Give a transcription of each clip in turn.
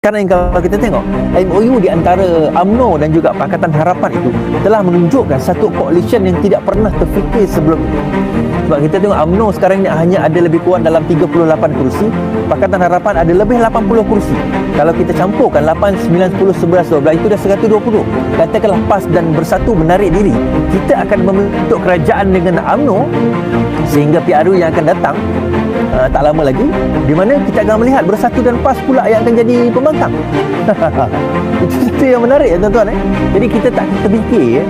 Sekarang kalau kita tengok MOU di antara UMNO dan juga Pakatan Harapan itu telah menunjukkan satu coalition yang tidak pernah terfikir sebelum ini. Sebab kita tengok UMNO sekarang ini hanya ada lebih kurang dalam 38 kursi, Pakatan Harapan ada lebih 80 kursi. Kalau kita campurkan 8, 9, 10, 11, 12 itu dah 120. Katakanlah PAS dan Bersatu menarik diri, kita akan membentuk kerajaan dengan UMNO sehingga PRU yang akan datang tak lama lagi, di mana kita akan melihat Bersatu dan PAS pula yang akan jadi pembangkang. Itu satu yang menarik ya tuan-tuan. Jadi kita tak terfikir.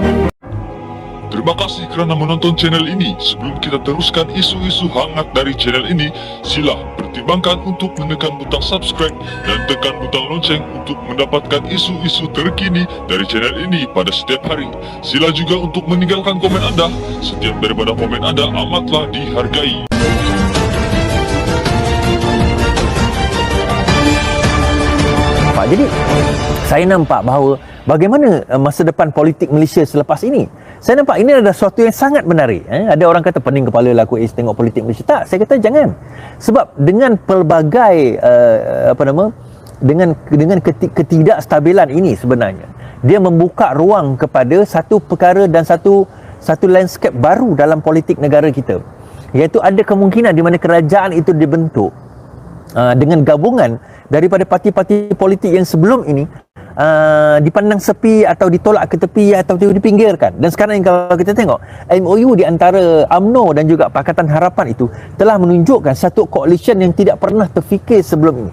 Terima kasih kerana menonton channel ini. Sebelum kita teruskan isu-isu hangat dari channel ini, sila pertimbangkan untuk menekan butang subscribe dan tekan butang lonceng untuk mendapatkan isu-isu terkini dari channel ini pada setiap hari. Sila juga untuk meninggalkan komen anda. Setiap daripada komen anda amatlah dihargai. Jadi saya nampak bahawa bagaimana masa depan politik Malaysia selepas ini. Saya nampak ini adalah sesuatu yang sangat menarik. Ada orang kata pening kepala lah aku tengok politik Malaysia. Tak, saya kata jangan. Sebab dengan pelbagai dengan ketidakstabilan ini sebenarnya, dia membuka ruang kepada satu perkara dan satu landscape baru dalam politik negara kita. Iaitu ada kemungkinan di mana kerajaan itu dibentuk dengan gabungan daripada parti-parti politik yang sebelum ini dipandang sepi atau ditolak ke tepi atau dipinggirkan. Dan sekarang kalau kita tengok MOU di antara UMNO dan juga Pakatan Harapan itu telah menunjukkan satu coalition yang tidak pernah terfikir sebelum ini.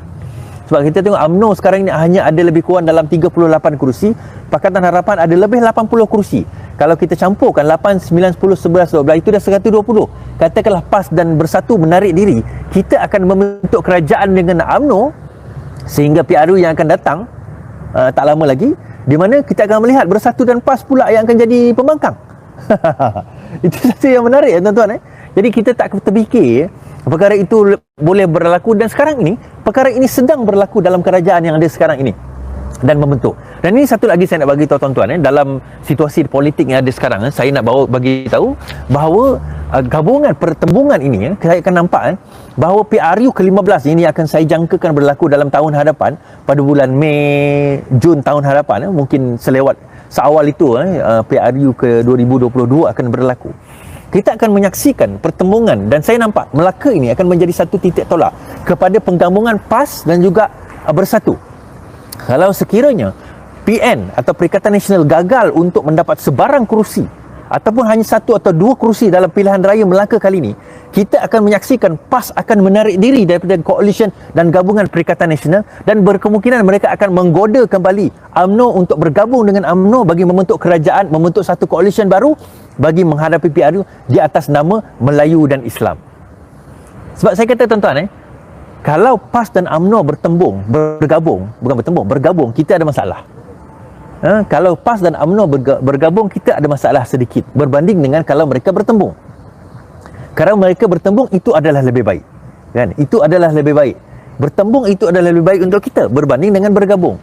Sebab kita tengok UMNO sekarang ini hanya ada lebih kurang dalam 38 kursi, Pakatan Harapan ada lebih 80 kursi. Kalau kita campurkan 8, 9, 10, 11, 12 itu dah 120. Katakanlah PAS dan Bersatu menarik diri, kita akan membentuk kerajaan dengan UMNO sehingga PRU yang akan datang tak lama lagi, di mana kita akan melihat Bersatu dan PAS pula yang akan jadi pembangkang. Itu satu yang menarik ya tuan-tuan. Jadi kita tak terfikir perkara itu boleh berlaku, dan sekarang ini perkara ini sedang berlaku dalam kerajaan yang ada sekarang ini dan membentuk. Dan ini satu lagi saya nak bagi tahu tuan-tuan, dalam situasi politik yang ada sekarang, saya nak bagi tahu bahawa gabungan pertembungan ini saya akan nampak bahawa PRU ke-15 ini akan saya jangkakan berlaku dalam tahun hadapan, pada bulan Mei Jun tahun hadapan, mungkin seawal itu PRU ke-2022 akan berlaku. Kita akan menyaksikan pertembungan, dan saya nampak Melaka ini akan menjadi satu titik tolak kepada penggabungan PAS dan juga Bersatu. Kalau sekiranya PN atau Perikatan Nasional gagal untuk mendapat sebarang kursi ataupun hanya satu atau dua kursi dalam pilihan raya Melaka kali ini, kita akan menyaksikan PAS akan menarik diri daripada coalition dan gabungan Perikatan Nasional, dan berkemungkinan mereka akan menggoda kembali UMNO untuk bergabung dengan UMNO bagi membentuk kerajaan, membentuk satu coalition baru bagi menghadapi PRU di atas nama Melayu dan Islam. Sebab saya kata tuan-tuan, kalau PAS dan UMNO bergabung, kita ada masalah. Kalau PAS dan UMNO bergabung, kita ada masalah sedikit berbanding dengan kalau mereka bertembung. Kalau mereka bertembung, itu adalah lebih baik, kan? Itu adalah lebih baik. Bertembung itu adalah lebih baik untuk kita berbanding dengan bergabung.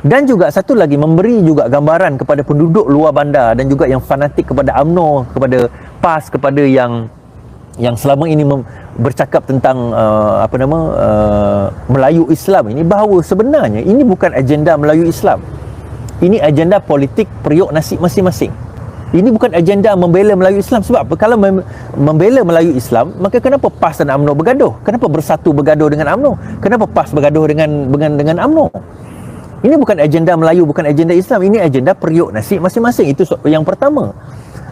Dan juga satu lagi, memberi juga gambaran kepada penduduk luar bandar dan juga yang fanatik kepada UMNO, kepada PAS, kepada yang selama ini bercakap tentang Melayu Islam ini, bahawa sebenarnya ini bukan agenda Melayu Islam. Ini agenda politik periuk nasib masing-masing. Ini bukan agenda membela Melayu Islam. Sebab kalau membela Melayu Islam, maka kenapa PAS dan UMNO bergaduh? Kenapa Bersatu bergaduh dengan UMNO? Kenapa PAS bergaduh dengan UMNO? Ini bukan agenda Melayu, bukan agenda Islam. Ini agenda periuk nasib masing-masing. Itu yang pertama.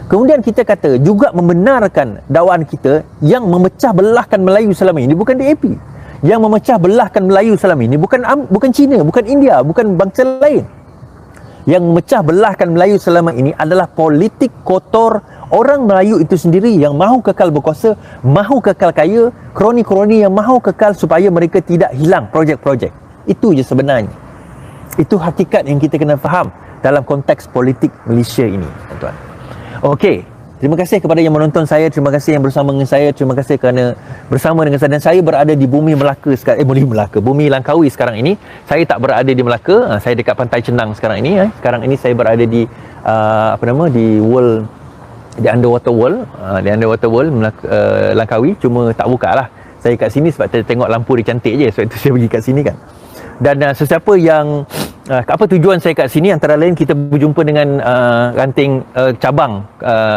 Kemudian kita kata juga membenarkan dakwaan kita yang memecah belahkan Melayu selama ini bukan DAP. Yang memecah belahkan Melayu selama ini bukan Cina, bukan India, bukan bangsa lain. Yang memecah belahkan Melayu selama ini adalah politik kotor orang Melayu itu sendiri yang mahu kekal berkuasa, mahu kekal kaya, kroni-kroni yang mahu kekal supaya mereka tidak hilang projek-projek. Itu je sebenarnya. Itu hakikat yang kita kena faham dalam konteks politik Malaysia ini, tuan-tuan. Okey, terima kasih kepada yang menonton saya, terima kasih yang bersama dengan saya, terima kasih kerana bersama dengan saya. Dan saya berada di bumi Melaka sekarang, bumi Langkawi sekarang ini. Saya tak berada di Melaka, saya dekat Pantai Cenang sekarang ini. Sekarang ini saya berada di di Underwater World Melaka, Langkawi. Cuma tak buka lah saya kat sini sebab saya tengok lampu dia cantik je, sebab itu saya pergi kat sini kan. Dan sesiapa yang apa tujuan saya kat sini, antara lain kita berjumpa dengan ranting cabang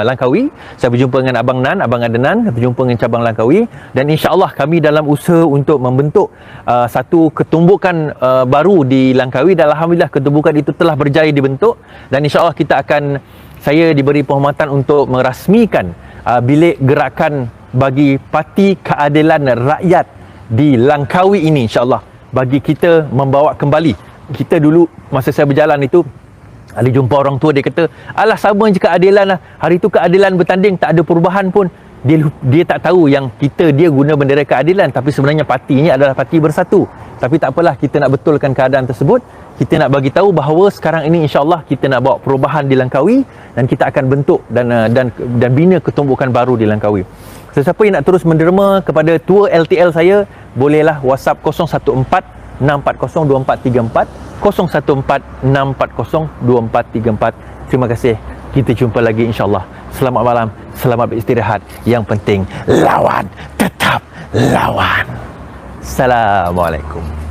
Langkawi. Saya berjumpa dengan Abang Nan, Abang Adnan, berjumpa dengan cabang Langkawi, dan insya-Allah kami dalam usaha untuk membentuk satu ketumbukan baru di Langkawi, dan alhamdulillah ketumbukan itu telah berjaya dibentuk, dan insya-Allah saya diberi penghormatan untuk merasmikan bilik gerakan bagi Parti Keadilan Rakyat di Langkawi ini, insya-Allah, bagi kita membawa kembali. Kita dulu masa saya berjalan itu ada jumpa orang tua, dia kata, alah sama je keadilan lah, hari tu keadilan bertanding tak ada perubahan pun. Dia tak tahu yang dia guna bendera keadilan, tapi sebenarnya parti ini adalah parti bersatu. Tapi tak apalah, kita nak betulkan keadaan tersebut. Kita nak bagi tahu bahawa sekarang ini insya-Allah kita nak bawa perubahan di Langkawi, dan kita akan bentuk dan bina ketumbukan baru di Langkawi. Sesiapa yang nak terus menderma kepada tua LTL saya, bolehlah WhatsApp 014-640-2434, 014-640-2434. Terima kasih. Kita jumpa lagi insya-Allah. Selamat malam, selamat beristirahat. Yang penting lawan, tetap lawan. Assalamualaikum.